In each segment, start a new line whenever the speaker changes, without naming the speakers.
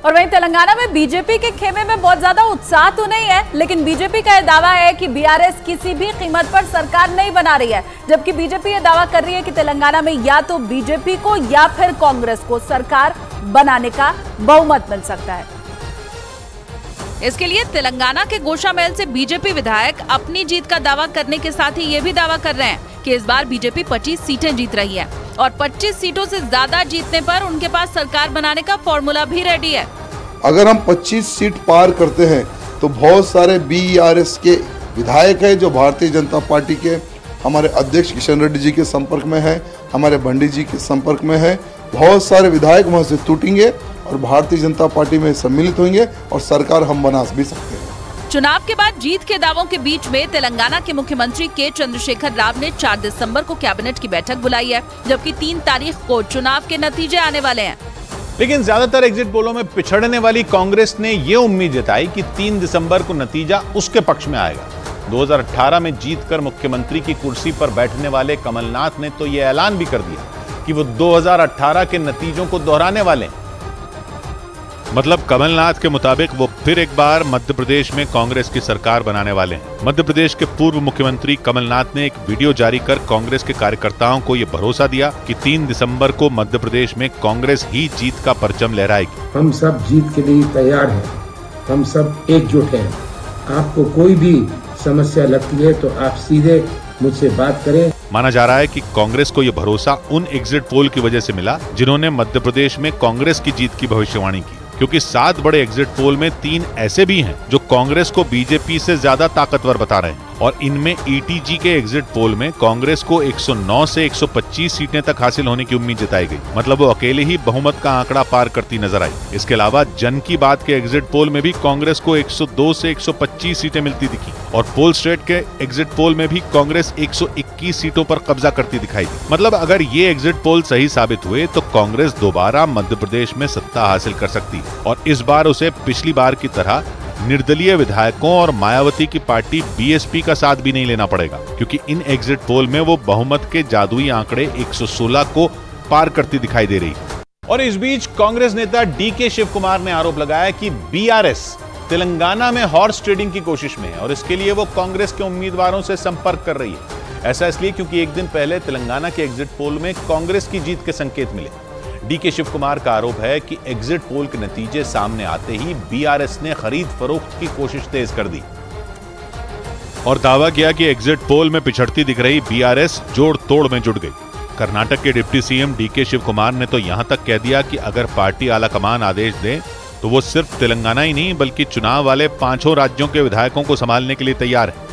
और वहीं तेलंगाना में बीजेपी के खेमे में बहुत ज्यादा उत्साह तो नहीं है, लेकिन बीजेपी का यह दावा है कि बीआरएस किसी भी कीमत पर सरकार नहीं बना रही है, जबकि बीजेपी यह दावा कर रही है कि तेलंगाना में या तो बीजेपी को या फिर कांग्रेस को सरकार बनाने का बहुमत मिल सकता है। इसके लिए तेलंगाना के गोशामहल से बीजेपी विधायक अपनी जीत का दावा करने के साथ ही ये भी दावा कर रहे हैं कि इस बार बीजेपी 25 सीटें जीत रही है और 25 सीटों से ज्यादा जीतने पर उनके पास सरकार बनाने का फॉर्मूला भी रेडी है।
अगर हम 25 सीट पार करते हैं तो बहुत सारे बीआरएस के विधायक हैं जो भारतीय जनता पार्टी के हमारे अध्यक्ष किशन रेड्डी जी के संपर्क में है, हमारे भंडी जी के संपर्क में है। बहुत सारे विधायक वहां से टूटेंगे और भारतीय जनता पार्टी में सम्मिलित होंगे और सरकार हम बना भी सकते हैं।
चुनाव के बाद जीत के दावों के बीच में तेलंगाना के मुख्यमंत्री के चंद्रशेखर राव ने 4 दिसंबर को कैबिनेट की बैठक बुलाई है, जबकि 3 तारीख को चुनाव के नतीजे आने वाले हैं।
लेकिन ज्यादातर एग्जिट पोलों में पिछड़ने वाली कांग्रेस ने ये उम्मीद जताई कि 3 दिसंबर को नतीजा उसके पक्ष में आएगा। 2018 में जीतकर मुख्यमंत्री की कुर्सी पर बैठने वाले कमलनाथ ने तो ये ऐलान भी कर दिया कि वो 2018 के नतीजों को दोहराने वाले हैं। मतलब कमलनाथ के मुताबिक वो फिर एक बार मध्य प्रदेश में कांग्रेस की सरकार बनाने वाले हैं। मध्य प्रदेश के पूर्व मुख्यमंत्री कमलनाथ ने एक वीडियो जारी कर कांग्रेस के कार्यकर्ताओं को ये भरोसा दिया कि 3 दिसंबर को मध्य प्रदेश में कांग्रेस ही जीत का परचम लहराएगी।
हम सब जीत के लिए तैयार हैं, हम सब एकजुट हैं। आपको कोई भी समस्या लगती है तो आप सीधे मुझसे बात करें।
माना जा रहा है कि कांग्रेस को यह भरोसा उन एग्जिट पोल की वजह से मिला जिन्होंने मध्य प्रदेश में कांग्रेस की जीत की भविष्यवाणी की, क्योंकि 7 बड़े एग्जिट पोल में 3 ऐसे भी हैं जो कांग्रेस को बीजेपी से ज्यादा ताकतवर बता रहे हैं और इनमें ईटीजी के एग्जिट पोल में कांग्रेस को 109 से 125 सीटें तक हासिल होने की उम्मीद जताई गई। मतलब वो अकेले ही बहुमत का आंकड़ा पार करती नजर आई। इसके अलावा जन की बात के एग्जिट पोल में भी कांग्रेस को 102 से 125 सीटें मिलती दिखी और पोल स्ट्रेट के एग्जिट पोल में भी कांग्रेस 121 सीटों पर कब्जा करती दिखाई दी। मतलब अगर ये एग्जिट पोल सही साबित हुए तो कांग्रेस दोबारा मध्य प्रदेश में सत्ता हासिल कर सकती है और इस बार उसे पिछली बार की तरह निर्दलीय विधायकों और मायावती की पार्टी बीएसपी का साथ भी नहीं लेना पड़ेगा, क्योंकि इन एग्जिट पोल में वो बहुमत के जादुई आंकड़े 116 को पार करती दिखाई दे रही। और इस बीच कांग्रेस नेता डीके शिव कुमार ने आरोप लगाया कि बीआरएस तेलंगाना में हॉर्स ट्रेडिंग की कोशिश में है और इसके लिए वो कांग्रेस के उम्मीदवारों से संपर्क कर रही है। ऐसा इसलिए क्योंकि एक दिन पहले तेलंगाना के एग्जिट पोल में कांग्रेस की जीत के संकेत मिले। डीके शिव कुमार का आरोप है कि एग्जिट पोल के नतीजे सामने आते ही बीआरएस ने खरीद फरोख्त की कोशिश तेज कर दी और दावा किया कि एग्जिट पोल में पिछड़ती दिख रही बीआरएस जोड़ तोड़ में जुट गई। कर्नाटक के deputy CM DK Shivakumar ने तो यहां तक कह दिया कि अगर पार्टी आलाकमान आदेश दे तो वो सिर्फ तेलंगाना ही नहीं बल्कि चुनाव वाले 5 राज्यों के विधायकों को संभालने के लिए तैयार है।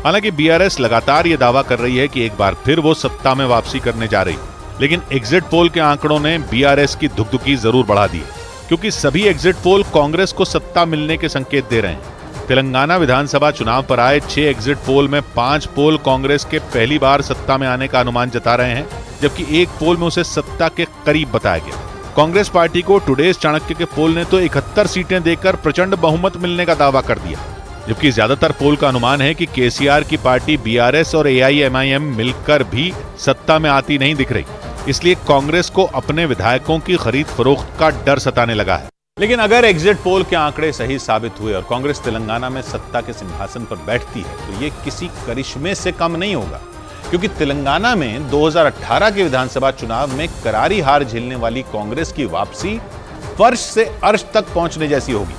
हालांकि बीआरएस लगातार ये दावा कर रही है कि एक बार फिर वो सत्ता में वापसी करने जा रही, लेकिन एग्जिट पोल के आंकड़ों ने बीआरएस की धुकधुकी जरूर बढ़ा दी, क्योंकि सभी एग्जिट पोल कांग्रेस को सत्ता मिलने के संकेत दे रहे हैं। तेलंगाना विधानसभा चुनाव पर आए 6 एग्जिट पोल में 5 पोल कांग्रेस के पहली बार सत्ता में आने का अनुमान जता रहे हैं, जबकि एक पोल में उसे सत्ता के करीब बताया गया। कांग्रेस पार्टी को टुडेज चाणक्य के पोल ने तो 71 सीटें देकर प्रचंड बहुमत मिलने का दावा कर दिया, जबकि ज्यादातर पोल का अनुमान है कि केसीआर की पार्टी बीआरएस और एआईएमआईएम मिलकर भी सत्ता में आती नहीं दिख रही। इसलिए कांग्रेस को अपने विधायकों की खरीद फरोख्त का डर सताने लगा है। लेकिन अगर एग्जिट पोल के आंकड़े सही साबित हुए और कांग्रेस तेलंगाना में सत्ता के सिंहासन पर बैठती है तो ये किसी करिश्मे से कम नहीं होगा, क्योंकि तेलंगाना में 2018 के विधानसभा चुनाव में करारी हार झेलने वाली कांग्रेस की वापसी फर्श से अर्श तक पहुंचने जैसी होगी।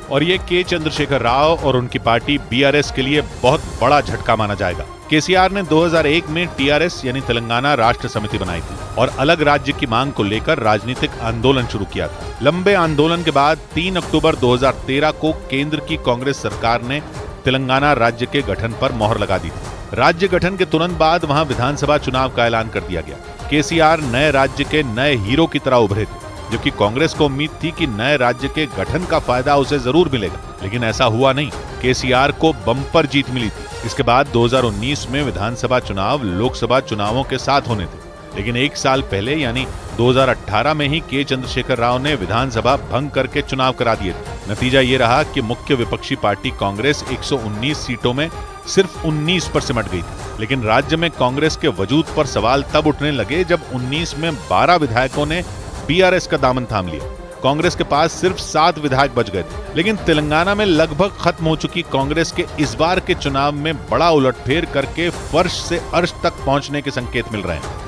और ये के चंद्रशेखर राव और उनकी पार्टी बीआरएस के लिए बहुत बड़ा झटका माना जाएगा। केसीआर ने 2001 में टीआरएस यानी तेलंगाना राष्ट्र समिति बनाई थी और अलग राज्य की मांग को लेकर राजनीतिक आंदोलन शुरू किया था। लंबे आंदोलन के बाद 3 अक्टूबर 2013 को केंद्र की कांग्रेस सरकार ने तेलंगाना राज्य के गठन पर मोहर लगा दी थी। राज्य गठन के तुरंत बाद वहां विधानसभा चुनाव का ऐलान कर दिया गया। केसीआर नए राज्य के नए हीरो की तरह उभरे थे, जबकि कांग्रेस को उम्मीद थी कि नए राज्य के गठन का फायदा उसे जरूर मिलेगा, लेकिन ऐसा हुआ नहीं। केसीआर को बम्पर जीत मिली थी। इसके बाद 2019 में विधानसभा चुनाव लोकसभा चुनावों के साथ होने थे, लेकिन एक साल पहले यानी 2018 में ही के चंद्रशेखर राव ने विधानसभा भंग करके चुनाव करा दिए थे। नतीजा ये रहा कि मुख्य विपक्षी पार्टी कांग्रेस 119 सीटों में सिर्फ 19 पर सिमट गई थी। लेकिन राज्य में कांग्रेस के वजूद पर सवाल तब उठने लगे जब 19 में 12 विधायकों ने बीआरएस का दामन थाम लिया। कांग्रेस के पास सिर्फ 7 विधायक बच गए थे। लेकिन तेलंगाना में लगभग खत्म हो चुकी कांग्रेस के इस बार के चुनाव में बड़ा उलटफेर करके फर्श से अर्श तक पहुंचने के संकेत मिल रहे हैं।